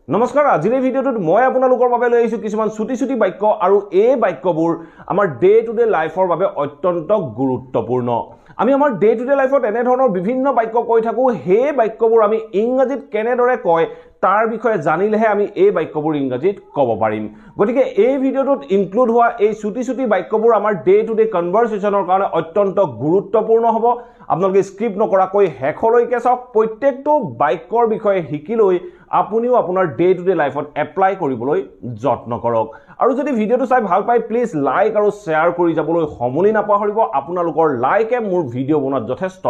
নমস্কাৰ আজিৰ এই ভিডিঅ'টোত মই আপোনালোকৰ বাবে লৈ আহিছো কিছুমান ছুটি বাক্য আৰু এই বাক্যবোৰ আমাৰ ডে টু ডে লাইফৰ বাবে অত্যন্ত গুৰুত্বপূৰ্ণ আমি আমাৰ ডে টু ডে লাইফত এনে ধৰণৰ বিভিন্ন বাক্য কৈ থাকো হে বাক্যবোৰ আমি ইংৰাজীত কেনেদৰে কয় তাৰ বিষয়ে জানিলেহে আমি এই বাক্যবোৰ ইংৰাজীত ক'ব পাৰিম গতিকে এই ভিডিঅ'টোত ইনক্লুড হোৱা এই ছুটি বাক্যবোৰ আমাৰ ডে টু ডে কনভাৰসেচনৰ কাৰণে অত্যন্ত গুৰুত্বপূৰ্ণ হ'ব আপোনালোকে স্ক্ৰিপ্ট নকৰাকৈ হেকলৈকে চাওক প্ৰত্যেকটো বাক্যৰ বিষয়ে শিকি লৈ আপুনিও আপোনাৰ ডে টু ডে লাইফত এপ্লাই কৰিবলৈ যত্ন কৰক আৰু যদি ভিডিঅ'টো চাই ভাল পায় প্লিজ লাইক আৰু শেয়াৰ কৰি যাবলৈ সমলি নাপাহৰিব আপোনালোকৰ লাইকে মোৰ ভিডিঅ' বনোৱাত যথেষ্ট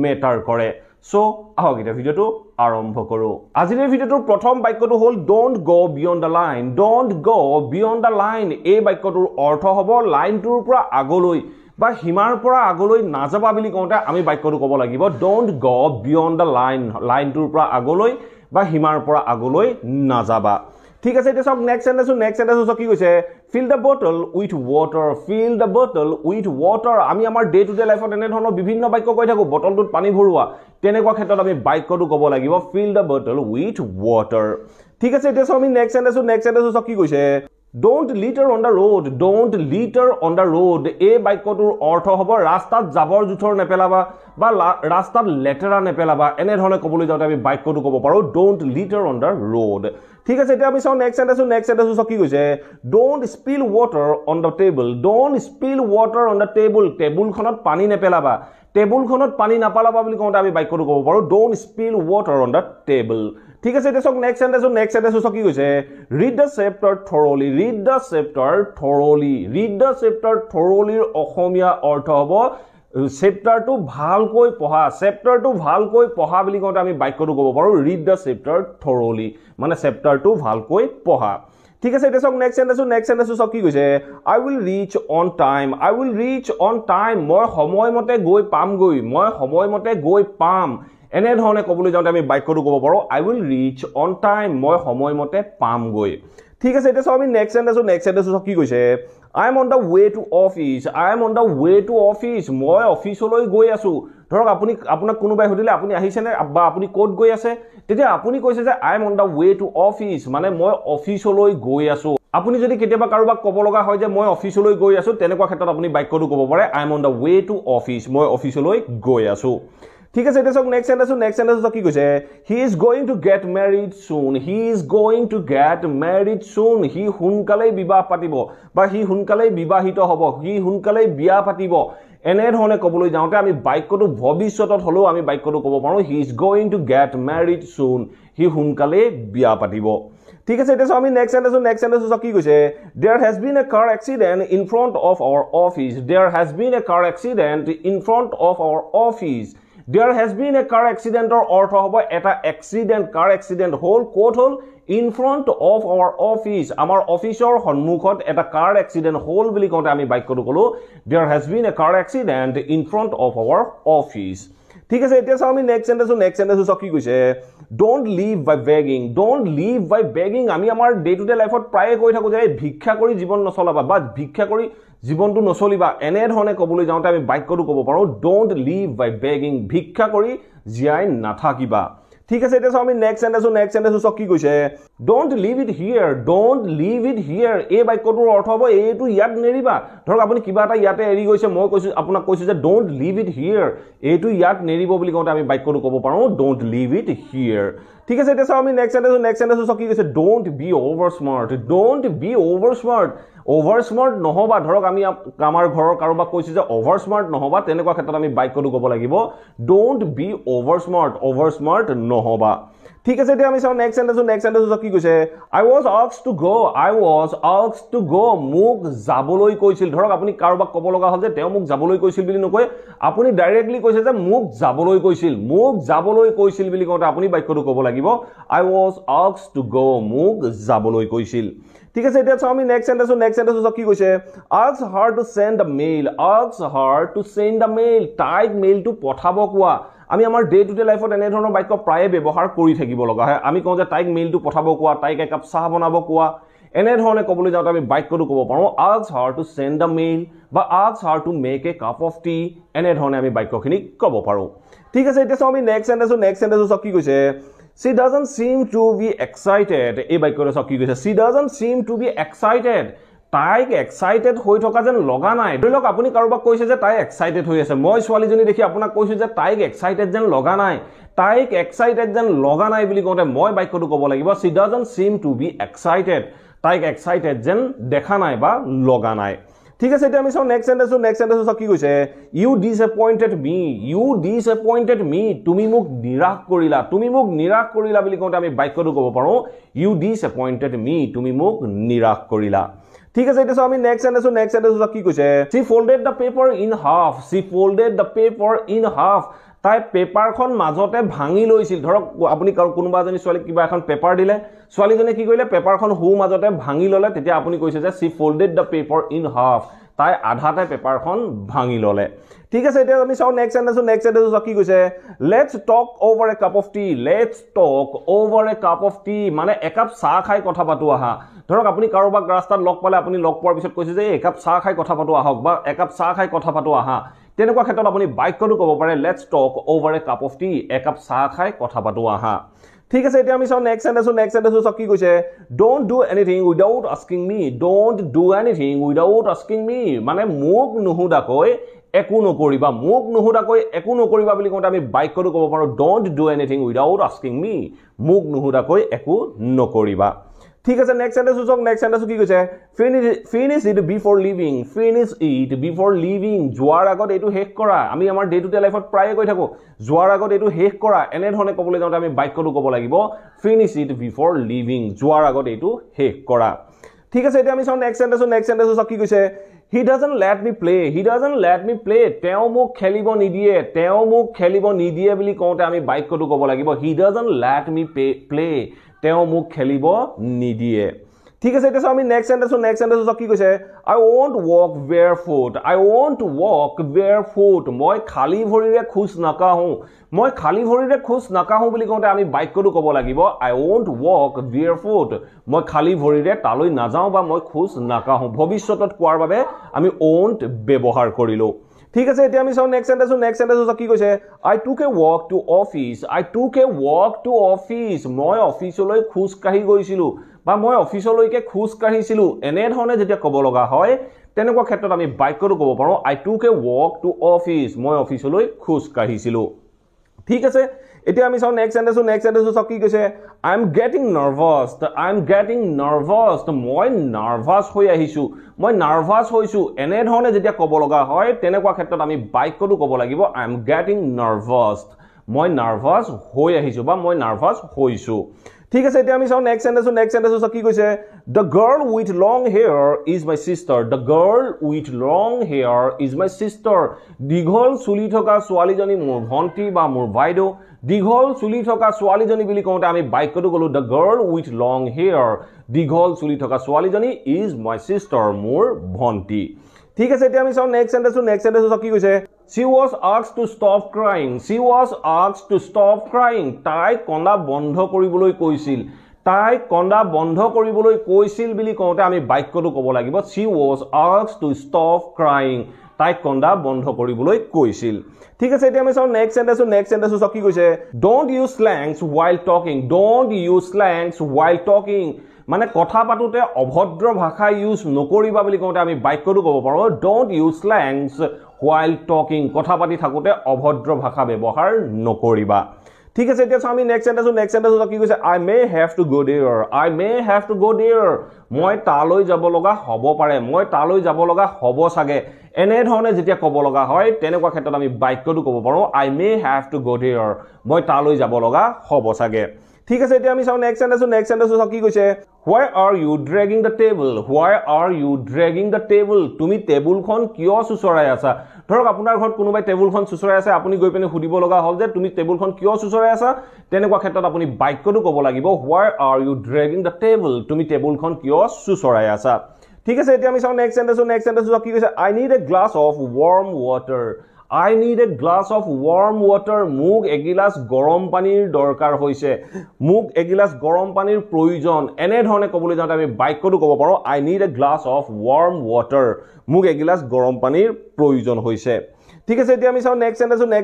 মেটাৰ কৰে সো আহক এটা ভিডিঅ'টো আৰম্ভ কৰো আজিৰ এই ভিডিঅ'টোৰ প্ৰথম বাক্যটো হ'ল don't go beyond the line don't go beyond the line এই বাক্যটোৰ অৰ্থ হ'ব লাইনটোৰ পৰা আগলৈ বা হিমাৰ পৰা আগলৈ নাযাবা বুলি কওঁতে আমি বাক্যটো ক'ব লাগিব don't go beyond the line লাইনটোৰ পৰা আগলৈ বা হিমাৰ পৰা আগলৈ নাযাবা ঠিক আছে এটা সব নেক্সট সেন্টেন্স কি কৈছে fill the bottle with water আমি আমাৰ ডে টু ডে লাইফত এনে ধৰণৰ বিভিন্ন বাক্য কৈ থাকো বটলটোত পানী ভৰোৱা তেনেকুৱা ক্ষেত্ৰত আমি বাক্যটো ক'ব লাগিব fill the bottle with water ঠিক আছে এটা সব আমি নেক্সট সেন্টেন্স কি কৈছে Don't litter on the road এই বাক্যটোৰ অৰ্থ হ'ব ৰাস্তাত জাবৰ জুথৰ নেপেলাবা বা ৰাস্তাত লেতেৰা নেপেলাবা এনে ধৰণে ক'বলৈ যাওঁতে আমি বাক্যটো ক'ব পাৰো don't litter on the road ঠিক আছে এতিয়া আমি চাও নেক্সট সেন্টেন্স কি কৈছে don't spill water on the table টেবুলখনত পানী নেপেলাবা টেবুলখনত পানী নাপালাবা বুলি কওঁতে আমি বাক্যটো ক'ব পাৰো don't spill water on the table ঠিক আছে এটা সব নেক্সট সেন্টেন্স কি কৈছে read the chapter thoroughly অসমীয়া অৰ্থ হ'ব চেপ্টাৰটো ভালকৈ পঢ়া বুলি কওঁতে আমি বাক্যটো ক'ব পাৰো read the chapter thoroughly মানে চেপ্টাৰটো ভালকৈ পঢ়া ঠিক আছে এটা সব নেক্সট সেন্টেন্স কি কৈছে I will reach on time মই সময়মতে গৈ পাম এনে ধৰণে ক'বলৈ যাওঁতে আমি বাক্যটো ক'ব পাৰো I will reach on time মই সময়মতে পামগৈ ঠিক আছে এটা সব আমি নেক্সট সেন্টেন্স কি কৈছে I am on the way to office মই অফিচলৈ গৈ আছো ধৰক আপোনাক কোনোবাই সুধিলে আপুনি আহিছে নে বা আপুনি ক'ত গৈ আছে তেতিয়া আপুনি কৈছে যে I am on the way to office মানে মই অফিচলৈ গৈ আছো আপুনি যদি কেতিয়াবা কাৰোবাক ক'ব লগা হয় যে মই অফিচলৈ গৈ আছো তেনেকুৱা ক্ষেত্ৰত আপুনি বাক্যটো ক'ব পাৰে I am on the way to office মই অফিচলৈ গৈ আছো ঠিক আছে এটা সব নেক্সট সেন্টেন্স কি কৈছে he is going to get married soon he সোনকালে বিবাহ পাতিব বা he সোনকালে বিবাহিত হ'ব he সোনকালে বিয়া পাতিব এনে ধৰণে ক'বলৈ যাওঁতে আমি বাক্যটো ভৱিষ্যতত হলেও আমি বাক্যটো ক'ব পাৰো he is going to get married soon he সোনকালে বিয়া পাতিব ঠিক আছে এটা আমি নেক্সট সেন্টেন্স কি কৈছে there has been a car accident in front of our office there has been a car accident or অৰ্থ হ'ব এটা car accident হ'ল ক'ত হ'ল in front of our office আমাৰ অফিচৰ সন্মুখত এটা car accident হ'ল বুলি কওঁতে আমি বাক্যটো ক'লো there has been a car accident in front of our office ঠিক আছে এতিয়া চাও আমি নেক্সট সেন্টেন্স কি কৈছে don't live by begging আমি আমাৰ ডে টু ডে লাইফত প্ৰায়ে কৈ থাকো যে ভিক্ষা কৰি জীৱন নচলাবা বা ভিক্ষা কৰি জীৱনটো নচলিবা এনে ধৰণে ক'বলৈ যাওঁতে আমি বাক্যটো ক'ব পাৰো don't live by begging ভিক্ষা কৰি জীয়াই নাথাকিবা ঠিক আছে এতিয়া চাও আমি নেক্সট সেন্টেন্স কি কৈছে don't leave it here এই বাক্যটোৰ অৰ্থ হ'ব এইটো ইয়াত নেৰিবা ধৰক আপুনি কিবা এটা ইয়াতে এৰি গৈছে মই আপোনাক কৈছো যে don't leave it here এইটো ইয়াত নেৰিব বুলি কওঁতে আমি বাক্যটো ক'ব পাৰো don't leave it here ঠিক আছে এতিয়া চাও আমি নেক্সট সেন্টেন্স কি কৈছে don't be over smart নহবা ধৰক আমি আমাৰ ঘৰৰ কাৰোবাক কৈছো যে over smart নহবা তেনেকুৱা ক্ষেত্ৰত আমি বাক্যটো ক'ব লাগিব don't be over smart নহবা ঠিক আছে এতিয়া আমি চাও নেক্সট সেন্টেন্স কি কৈছে I was asked to go মোক যাবলৈ কৈছিল ধৰক আপুনি কাৰোবাক ক'ব লগা হ'ল যে তেওঁ মোক যাবলৈ কৈছিল বুলি নকয় আপুনি ডাইৰেক্টলি কৈছে যে মোক যাবলৈ কৈছিল বুলি কওঁতে আপুনি বাক্যটো ক'ব লাগিব I was asked to go মোক যাবলৈ কৈছিল ঠিক আছে এতিয়া চাও আমি নেক্সট সেন্টেন্স কি কৈছে ask her to send a mail তাইক মেইলটো পঠাব কোৱা আমি আমাৰ ডে টু ডে লাইফত এনে ধৰণৰ বাক্য প্ৰায়ে ব্যৱহাৰ কৰি থাকিব লগা হয় আমি কওঁ যে তাইক মেইলটো পঠাব কোৱা তাইক একাপ চাহ বনাব কোৱা এনে ধৰণে ক'বলৈ যাওঁতে আমি বাক্যটো ক'ব পাৰো ask her to send a mail বা ask her to make a cup of tea এনে ধৰণে আমি বাক্যখিনি ক'ব পাৰো ঠিক আছে এতিয়া চাও আমি নেক্সট সেন্টেন্স কি কৈছে She doesn't seem to be excited. এই বাক্যটো সব কি কৈছে? She doesn't seem to be excited. তাইক এক্সাইটেড হৈ থকা যেন লগা নাই। ধৰি লওক আপুনি কাৰোবাক কৈছে যে তাই এক্সাইটেড হৈ আছে। মই ছোৱালীজনী দেখি আপোনাক কৈছো যে তাইক এক্সাইটেড যেন লগা নাই। তাইক এক্সাইটেড যেন লগা নাই বুলি কওঁতে মই বাক্যটো ক'ব লাগিব she doesn't seem to be excited. তাইক এক্সাইটেড যেন দেখা নাই বা লগা নাই। ঠিক আছে, এতিয়া আমি চাওঁ নেক্সট সেন্টেন্স কি কৈছে? You disappointed me. You disappointed me. তুমি মোক নিৰাশ কৰিলা। তুমি মোক নিৰাশ কৰিলা বুলি কওঁতে আমি বাক্যটো ক'ব পাৰোঁ You disappointed me. তুমি মোক নিৰাশ কৰিলা। ঠিক আছে, এতিয়া আমি নেক্সট সেন্টেন্স কি কৈছে? She folded the paper in half. She folded the paper in half. তাই পেপাৰখন মাজতে ভাঙি লৈছিল। ধৰক আপুনি কোনোবা এজনী ছোৱালীক কিবা এখন পেপাৰ দিলে, ছোৱালীজনীয়ে কি কৰিলে? পেপাৰখন মাজতে ভাঙি ল'লে, তেতিয়া আপুনি কৈছে যে she folded the paper in half. তাই আধাতে পেপাৰখন ভাঙি ল'লে। ঠিক আছে, এতিয়া আমি চাওঁ নেক্সট সেন্টেন্স কি কৈছে? Let's talk over a cup of tea. Let's talk over a cup of tea. মানে একাপ চাহ খাই কথা পাতো আহা। ধৰক আপুনি কাৰোবাক ৰাস্তাত লগ পালে, আপুনি লগ পোৱাৰ পিছত কৈছে যে একাপ চাহ খাই কথা পাতো আহক বা একাপ চাহ খাই কথা পাতো আহা। তেনেকুৱা ক্ষেত্ৰত আপুনি বাক্যটো ক'ব পাৰে Let's talk over a cup of tea. একাপ চাহ খাই কথা পাতো আহা। ঠিক আছে, এতিয়া আমি চাওঁ নেক্সট সেন্টেন্স কি কৈছে? Don't do anything without asking me. Don't do anything without asking me. মানে মোক নুহুদাকৈ একো নকৰিবা। মোক নুহুদাকৈ একো নকৰিবা বুলি কওঁতে আমি বাক্যটো ক'ব পাৰোঁ Don't do anything without asking me. মোক নুহুদাকৈ একো নকৰিবা। ঠিক আছে, নেক্সট সেন্টেন্স কি কৈছে? Finish it before leaving. Finish it before leaving. যোৱাৰ আগত এইটো শেষ কৰা। আমি আমাৰ ডে টু ডে লাইফত প্ৰায়ে কৈ থাকো যোৱাৰ আগত এইটো শেষ কৰা। এনেধৰণে ক'বলৈ যাওঁতে আমি বাক্যটো ক'ব লাগিব Finish it before leaving. যোৱাৰ আগত এইটো শেষ কৰা। ঠিক আছে, এতিয়া আমি চাওঁ নেক্সট সেন্টেন্স কি কৈছে? He doesn't let me play. He doesn't let me play. তেওঁ মোক খেলিব নিদিয়ে। তেওঁ মোক খেলিব নিদিয়ে বুলি কওঁতে আমি বাক্যটো ক'ব লাগিব He doesn't let me play. তেওঁ মোক খেলিব নিদিয়ে। ঠিক আছে, এতিয়া আমি নেক্সট সেন্টেন্স কি কৈছে? I won't walk barefoot. I won't walk barefoot. মই খালী ভৰিৰে খোজ নাকাঢ়ো। মই খালী ভৰিৰে খোজ নাকাঢ়ো বুলি কওঁতে আমি বাক্যটো ক'ব লাগিব I won't walk barefoot. মই খালী ভৰিৰে তালৈ নাযাওঁ বা মই খোজ নাকাঢ়ো। ভৱিষ্যতত কোৱাৰ বাবে আমি won't ব্যৱহাৰ কৰিলো। ঠিক আছে, এতিয়া আমি চাওঁ নেক্সট সেন্টেন্স কি কৈছে? I took a walk to office. I took a walk to office. মই অফিচলৈ খোজ কাঢ়ি গৈছিলো বা মই অফিচলৈকে খোজ কাঢ়িছিলো। এনেধৰণে যেতিয়া ক'ব লগা হয় তেনেকুৱা ক্ষেত্ৰত আমি বাক্যটো ক'ব পাৰোঁ I took a walk to office. মই অফিচলৈ খোজ কাঢ়িছিলো। ঠিক আছে, এতিয়া আমি চাওঁ নেক্সট সেন্টেন্স কি কৈছে? I am getting nervous. I am getting nervous. মই নাৰ্ভাছ হৈ আহিছো। মই নাৰ্ভাছ হৈছো। এনেধৰণে যেতিয়া ক'ব লগা হয় তেনেকুৱা ক্ষেত্ৰত আমি বাক্যটো ক'ব লাগিব I am getting nervous. মই নাৰ্ভাছ হৈ আহিছো বা মই নাৰ্ভাছ হৈছো। ঠিক আছে, এতিয়া আমি চাওঁ নেক্সট সেন্টেন্স কি কৈছে? The girl with long hair is my sister. The girl with long hair is my sister. দীঘল চুলি থকা ছোৱালীজনী মোৰ ভণ্টি বা মোৰ বাইদেউ। দীঘল চুলি থকা ছোৱালীজনী বুলি কওঁতে আমি বাক্যটো ক'লো The girl with long hair. দীঘল চুলি থকা ছোৱালীজনী is my sister. মোৰ ভণ্টি। ঠিক আছে, এতিয়া আমি চাওঁ নেক্সট সেন্টেন্স কি কৈছে? She was asked to stop crying. She was asked to stop crying. তাই কন্দা বন্ধ কৰিবলৈ কৈছিল। তাই কন্দা বন্ধ কৰিবলৈ কৈছিল বুলি কওঁতে আমি বাক্যটো ক'ব লাগিব She was asked to stop crying. তাই কন্দা বন্ধ কৰিবলৈ কৈছিল। ঠিক আছে, এতিয়া আমি চাওঁ নেক্সট সেন্টেন্স কি কৈছে? Don't use slangs while talking. Don't use slangs while talking. মানে কথা পাতোতে অভদ্ৰ ভাষা ইউজ নকৰিবা বুলি কওঁতে আমি বাক্যটো ক'ব পাৰোঁ Don't use slangs while talking. কথা পাতি থাকোতে অভদ্ৰ ভাষা ব্যৱহাৰ নকৰিবা। ঠিক আছে, এতিয়া আমি নেক্সট সেন্টেন্স কি কৈছে? I may have to go there. I may have to go there. মই তালৈ যাব লগা হ'ব পাৰে। মই তালৈ যাব লগা হ'ব চাগে। এনেধৰণে যেতিয়া ক'ব লগা হয় তেনেকুৱা ক্ষেত্ৰত আমি বাক্যটো ক'ব পাৰোঁ I may have to go there. মই তালৈ যাব লগা হ'ব চাগে। ঠিক আছে, এতিয়া আমি চাওঁ নেক্সট সেন্টেন্স কি কৈছে? Why are you dragging the table? Why are you dragging the table? তুমি টেবুলখন কিয় চুচৰাই আছা? ধৰক আপোনাৰ ঘৰত কোনোবাই টেবুলখন চুচৰাই আছে, আপুনি গৈ পিনে সুধিব লগা হ'ল যে তুমি টেবুলখন কিয় চুচৰাই আছা? তেনেকুৱা ক্ষেত্ৰত আপুনি বাক্যটো ক'ব লাগিব Why are you dragging the table? তুমি টেবুলখন কিয় চুচৰাই আছা? ঠিক আছে, এতিয়া আমি চাওঁ নেক্সট সেন্টেন্স কি কৈছে? I need a glass of warm water. I need a glass of warm water. মোক এগিলাস গৰম পানীৰ দৰকাৰ হৈছে। মোক এগিলাস গৰম পানীৰ প্ৰয়োজন। এনেধৰণে ক'বলৈ যাওঁতে আমি বাক্যটো ক'ব পাৰোঁ I need a glass of warm water. মোক এগিলাস গৰম পানীৰ প্ৰয়োজন হৈছে। ঠিক আছে এতিয়া আমি চাও নেক্সট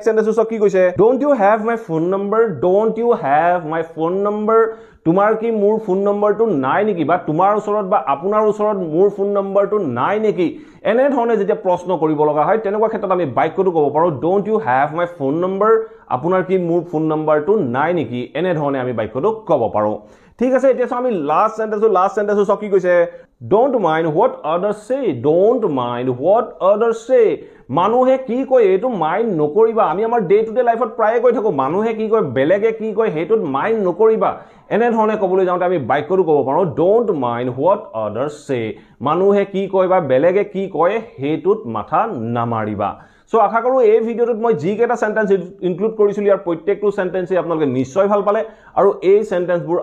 সেন্টেন্স সব কি কৈছে don't you have my phone number don't you have my phone number তোমাৰ কি মোৰ ফোন নম্বৰটো নাই নেকি বা তোমাৰ ওচৰত বা আপোনাৰ ওচৰত মোৰ ফোন নম্বৰটো নাই নেকি এনে ধৰণে যেতিয়া প্ৰশ্ন কৰিব লগা হয় তেনেকুৱা ক্ষেত্ৰত আমি বাক্যটো ক'ব পাৰো don't you have my phone number আপোনাৰ কি মোৰ ফোন নম্বৰটো নাই নেকি এনে ধৰণে আমি বাক্যটো ক'ব পাৰো ঠিক আছে এতিয়া আমি লাস্ট সেন্টেন্স সব কি কৈছে don't mind what others say don't mind what others say মানুহে কি কয় এটো মাইন্ড নকৰিবা আমি আমাৰ ডে টু ডে লাইফত প্ৰায়ে কৈ থাকো মানুহে কি কয় বেলেগে কি কয় হেতুত মাইন্ড নকৰিবা এনে ধৰণে ক'বলৈ যাওঁতে আমি বাক্যটো ক'ব পাৰো don't mind what others say মানুহে কি কয় বা বেলেগে কি কয় হেতুত মাথা নামাৰিবা সো আশা কৰো এই ভিডিওটোত মই জি কেটা সেন্টেন্স ইনক্লুড কৰিছিল ইয়াৰ প্ৰত্যেকটো সেন্টেন্সে আপোনালোকে নিশ্চয় ভাল পালে আৰু এই সেন্টেন্সবোৰ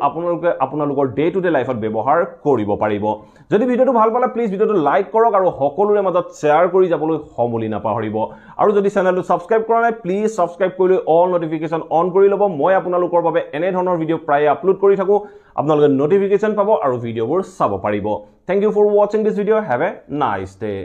আপোনালোকৰ ডে টু ডে লাইফত ব্যৱহাৰ কৰিব পাৰিব যদি ভিডিওটো ভাল পালে প্লিজ ভিডিওটো লাইক কৰক আৰু সকলোৰে মাজত শেয়াৰ কৰি যাবলৈ সমলি নাপাহৰিব আৰু যদি চেনেলটো সাবস্ক্ৰাইব কৰা নাই প্লিজ সাবস্ক্ৰাইব কৰি অল নটিফিকেশন অন কৰি ল'ব মই আপোনালোকৰ বাবে এনে ধৰণৰ ভিডিও প্ৰায় আপলোড কৰি থাকো আপোনালোকে নটিফিকেশন পাব আৰু ভিডিওবোৰ চাব পাৰিব thank you for watching this video have a nice day